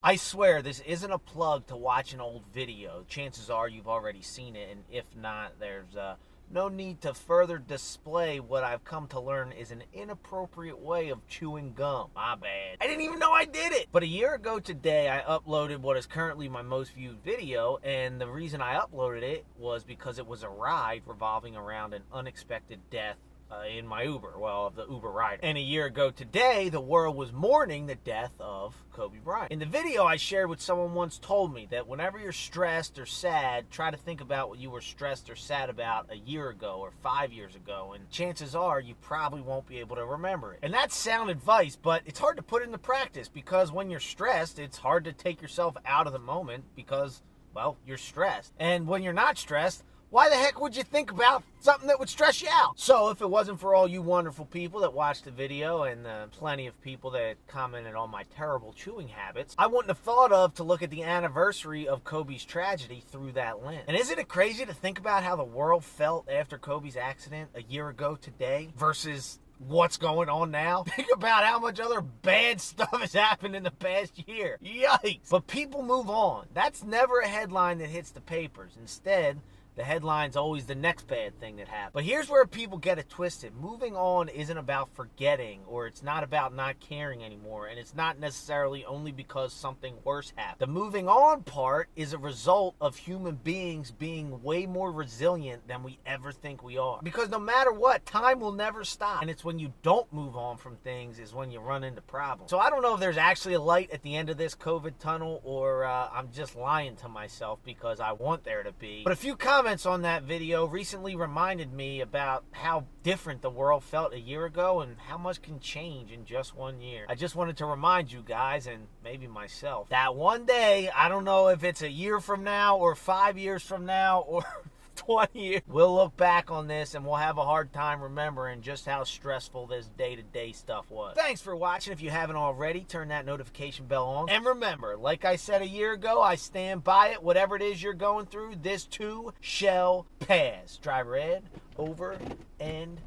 I swear this isn't a plug to watch an old video. Chances are you've already seen it, and if not, there's no need to further display what I've come to learn is an inappropriate way of chewing gum. My bad. I didn't even know I did it! But a year ago today, I uploaded what is currently my most viewed video, and the reason I uploaded it was because it was a ride revolving around an unexpected death in my Uber, of the Uber rider. And a year ago today, the world was mourning the death of Kobe Bryant. In the video I shared what someone once told me, that whenever you're stressed or sad, try to think about what you were stressed or sad about a year ago or 5 years ago, and chances are you probably won't be able to remember it. And that's sound advice, but it's hard to put into practice because when you're stressed, it's hard to take yourself out of the moment because, well, you're stressed. And when you're not stressed, why the heck would you think about something that would stress you out? So if it wasn't for all you wonderful people that watched the video and plenty of people that commented on my terrible chewing habits, I wouldn't have thought of to look at the anniversary of Kobe's tragedy through that lens. And isn't it crazy to think about how the world felt after Kobe's accident a year ago today versus what's going on now? Think about how much other bad stuff has happened in the past year. Yikes. But people move on. That's never a headline that hits the papers. Instead, the headline's always the next bad thing that happened. But here's where people get it twisted. Moving on isn't about forgetting, or it's not about not caring anymore, and it's not necessarily only because something worse happened. The moving on part is a result of human beings being way more resilient than we ever think we are. Because no matter what, time will never stop. And it's when you don't move on from things is when you run into problems. So I don't know if there's actually a light at the end of this COVID tunnel, or I'm just lying to myself because I want there to be. But a few comments on that video recently reminded me about how different the world felt a year ago and how much can change in just 1 year. I just wanted to remind you guys, and maybe myself, that one day, I don't know if it's a year from now or 5 years from now or 20 years, we'll look back on this and we'll have a hard time remembering just how stressful this day-to-day stuff was. Thanks for watching. If you haven't already, turn that notification bell on. And remember, like I said a year ago, I stand by it. Whatever it is you're going through, this too shall pass. Driver Ed, over and